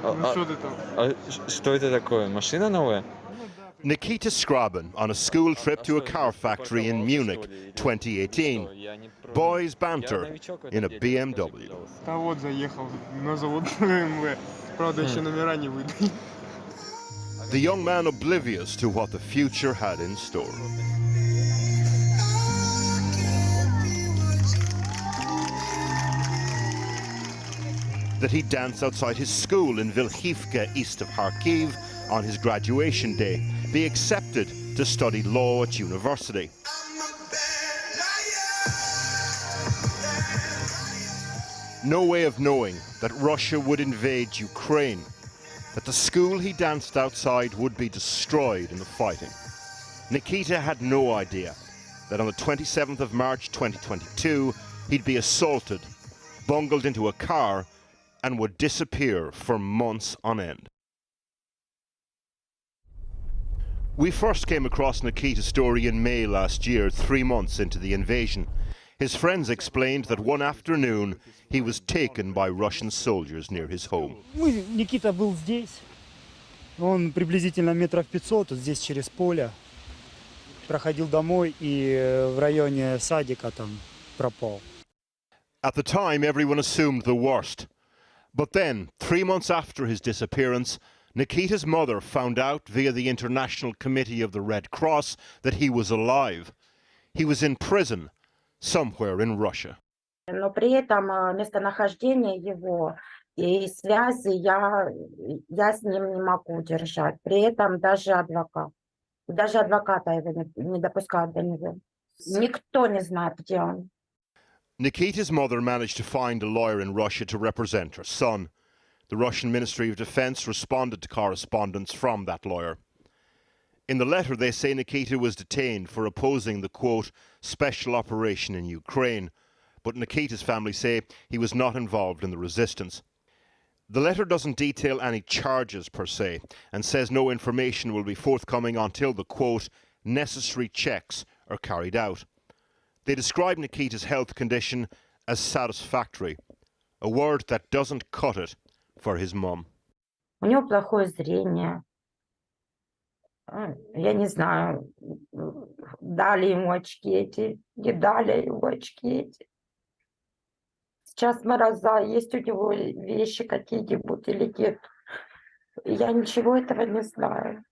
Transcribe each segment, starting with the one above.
Что это такое? Машина новая? Nikita Skraban on a school trip to a car factory in Munich, 2018. Boys banter in a BMW. Да вот заехал на завод BMW. Правда, еще номера не выдали. The young man oblivious to what the future had in store. That he'd dance outside his school in Vermisste, east of Kharkiv, on his graduation day, be accepted to study law at university. No way of knowing that Russia would invade Ukraine, that the school he danced outside would be destroyed in the fighting. Nikita had no idea that on the 27th of March 2022, he'd be assaulted, bungled into a car, and would disappear for months on end. We first came across Nikita's story in May last year, 3 months into the invasion. His friends explained that one afternoon he was taken by Russian soldiers near his home. Никита был здесь. Он приблизительно метров 500, здесь через поле. Проходил домой и в районе садика там пропал. At the time, everyone assumed the worst. But then, 3 months after his disappearance, Nikita's mother found out via the International Committee of the Red Cross that he was alive. He was in prison, somewhere in Russia. Но при этом местонахождение его и связи я с ним не могу держать. При этом даже адвоката его не допускают до него. Никто не знает, где он. Nikita's mother managed to find a lawyer in Russia to represent her son. The Russian Ministry of Defense responded to correspondence from that lawyer. In the letter, they say Nikita was detained for opposing the, quote, special operation in Ukraine, but Nikita's family say he was not involved in the resistance. The letter doesn't detail any charges per se, and says no information will be forthcoming until the, quote, necessary checks are carried out. They describe Nikita's health condition as satisfactory, a word that doesn't cut it for his mum. У него плохое зрение. Я не знаю, дали ему очки эти, не дали ему очки эти. Сейчас мороза, есть у него вещи какие-нибудь или нет. Я ничего этого не знаю.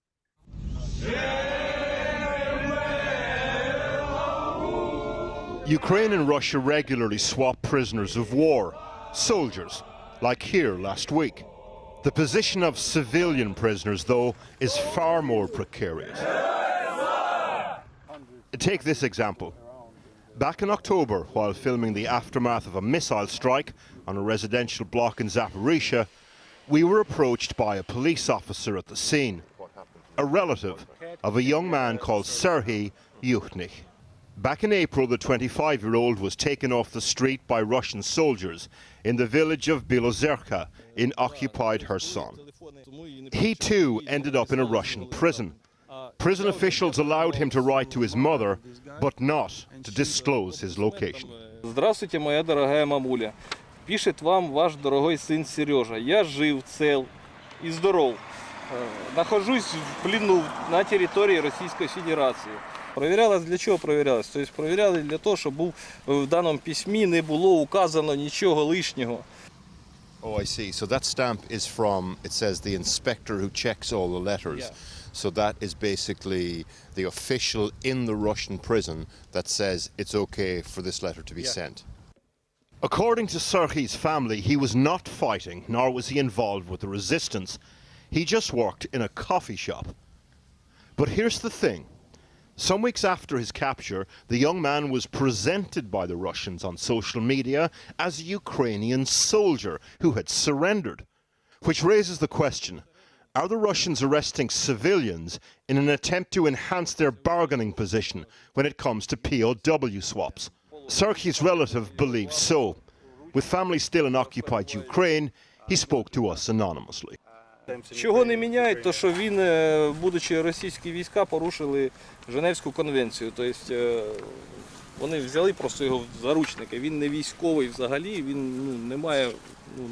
Ukraine and Russia regularly swap prisoners of war, soldiers, like here last week. The position of civilian prisoners, though, is far more precarious. Take this example. Back in October, while filming the aftermath of a missile strike on a residential block in Zaporizhia, we were approached by a police officer at the scene, a relative of a young man called Serhiy Yukhnych. Back in April, the 25-year-old was taken off the street by Russian soldiers in the village of Bilozerka in occupied Kherson. He too ended up in a Russian prison. Prison officials allowed him to write to his mother, but not to disclose his location. Здравствуйте, моя дорогая мамуля. Пишет вам ваш дорогой сын Сережа. Я жив, цел и здоров. Нахожусь в плену на территории Российской Федерации. Проверялось, для чого проверялось? Тобто проверяли для того, щоб в даному письмі не було указано нічого лишнього. Oh, I see. So that stamp is from, it says, the inspector who checks all the letters. Yeah. So that is basically the official in the Russian prison that says it's okay for this letter to be sent. According to Serhiy's family, he was not fighting, nor was he involved with the resistance. He just worked in a coffee shop. But here's the thing. Some weeks after his capture, the young man was presented by the Russians on social media as a Ukrainian soldier who had surrendered. Which raises the question, are the Russians arresting civilians in an attempt to enhance their bargaining position when it comes to POW swaps? Serhiy's relative believes so. With family still in occupied Ukraine, he spoke to us anonymously. Чого не міняє, то що він, будучи російські війська, порушили Женевську конвенцію. Тобто вони взяли просто його в заручники. Він не військовий взагалі, він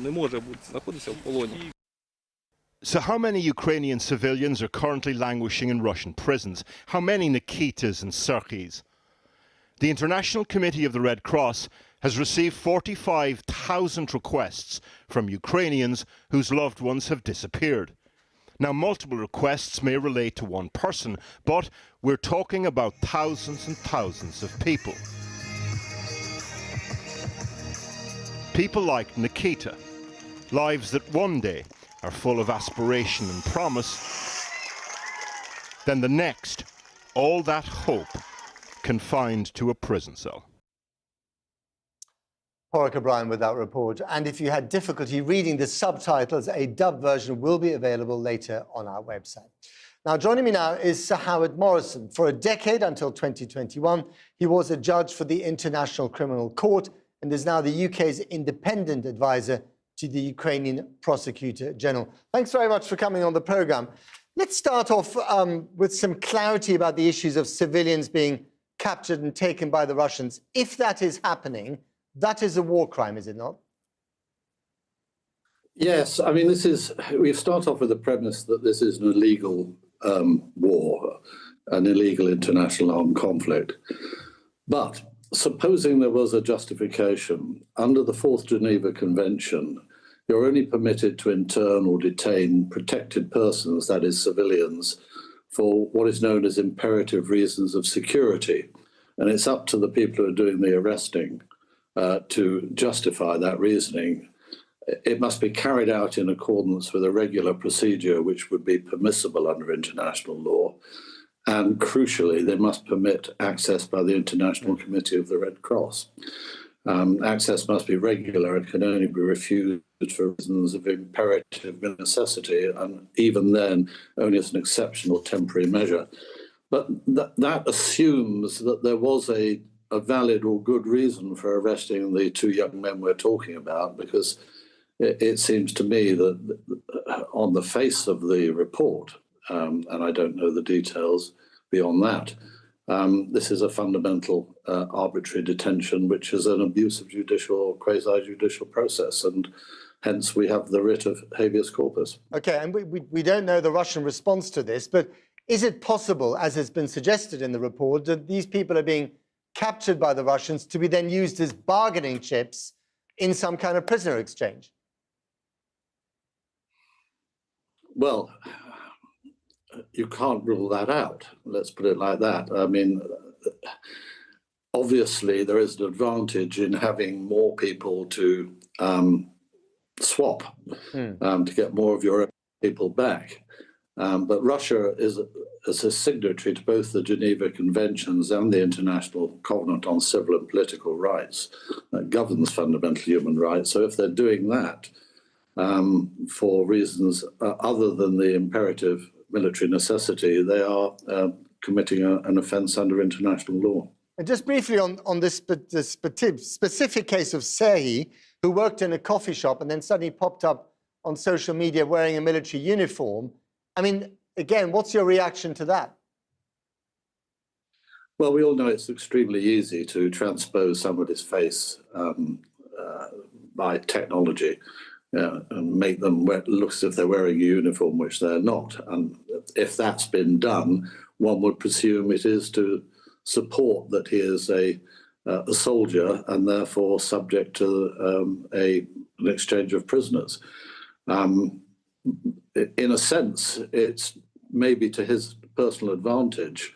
не може знаходитися в полоні. So how many Ukrainian civilians are currently languishing in Russian prisons? How many Nikitas and Serhis? The International Committee of the Red Cross has received 45,000 requests from Ukrainians whose loved ones have disappeared. Now, multiple requests may relate to one person, but we're talking about thousands and thousands of people. People like Nikita, lives that one day are full of aspiration and promise, then the next, all that hope confined to a prison cell. Porrick O'Brien with that report. And if you had difficulty reading the subtitles, a dubbed version will be available later on our website. Now, joining me now is Sir Howard Morrison. For a decade, until 2021, he was a judge for the International Criminal Court and is now the UK's independent advisor to the Ukrainian Prosecutor General. Thanks very much for coming on the programme. Let's start off with some clarity about the issues of civilians being captured and taken by the Russians. If that is happening, that is a war crime, is it not? Yes, I mean, we start off with the premise that this is an illegal war, an illegal international armed conflict. But supposing there was a justification, under the Fourth Geneva Convention, you're only permitted to intern or detain protected persons, that is civilians, for what is known as imperative reasons of security. And it's up to the people who are doing the arresting to justify that reasoning. It must be carried out in accordance with a regular procedure which would be permissible under international law. And crucially, they must permit access by the International Committee of the Red Cross. Access must be regular and can only be refused for reasons of imperative necessity, and even then, only as an exceptional temporary measure. But that assumes that there was a valid or good reason for arresting the two young men we're talking about, because it seems to me that on the face of the report, and I don't know the details beyond that, this is a fundamental arbitrary detention, which is an abuse of judicial or quasi-judicial process, and hence we have the writ of habeas corpus. Okay, and we don't know the Russian response to this, but is it possible, as has been suggested in the report, that these people are being captured by the Russians to be then used as bargaining chips in some kind of prisoner exchange? Well, you can't rule that out, let's put it like that. I mean, obviously there is an advantage in having more people to swap, to get more of your own people back. But Russia is a signatory to both the Geneva Conventions and the International Covenant on Civil and Political Rights that governs fundamental human rights. So if they're doing that for reasons other than the imperative military necessity, they are committing an offence under international law. And just briefly on this specific case of Serhi, who worked in a coffee shop and then suddenly popped up on social media wearing a military uniform. I mean, again, what's your reaction to that? Well, we all know it's extremely easy to transpose somebody's face by technology and make them look as if they're wearing a uniform, which they're not. And if that's been done, one would presume it is to support that he is a soldier and therefore subject to an exchange of prisoners. In a sense, it's maybe to his personal advantage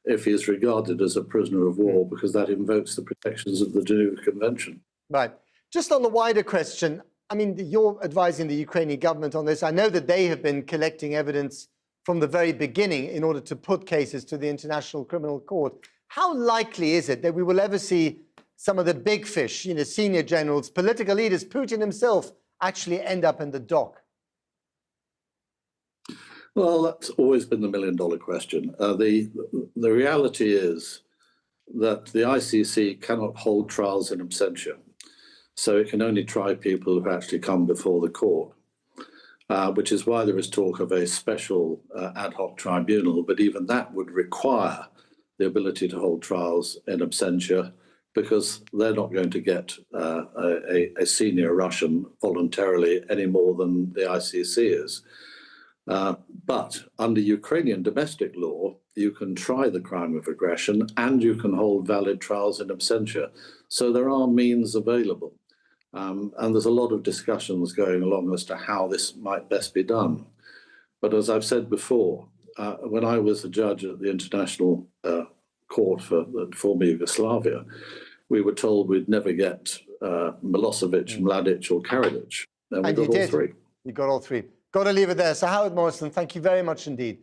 if he is regarded as a prisoner of war, because that invokes the protections of the Geneva Convention. Right. Just on the wider question, I mean, you're advising the Ukrainian government on this. I know that they have been collecting evidence from the very beginning in order to put cases to the International Criminal Court. How likely is it that we will ever see some of the big fish, senior generals, political leaders, Putin himself, actually end up in the dock? Well, that's always been the million-dollar question. The reality is that the ICC cannot hold trials in absentia, so it can only try people who've actually come before the court, which is why there is talk of a special ad hoc tribunal, but even that would require the ability to hold trials in absentia, because they're not going to get a senior Russian voluntarily any more than the ICC is. But under Ukrainian domestic law, you can try the crime of aggression and you can hold valid trials in absentia. So there are means available. And there's a lot of discussions going along as to how this might best be done. But as I've said before, when I was a judge at the International Court for the former Yugoslavia, we were told we'd never get Milosevic, Mladic or Karadzic. And we got all three. You got all three. Got to leave it there. So Howard Morrison, thank you very much indeed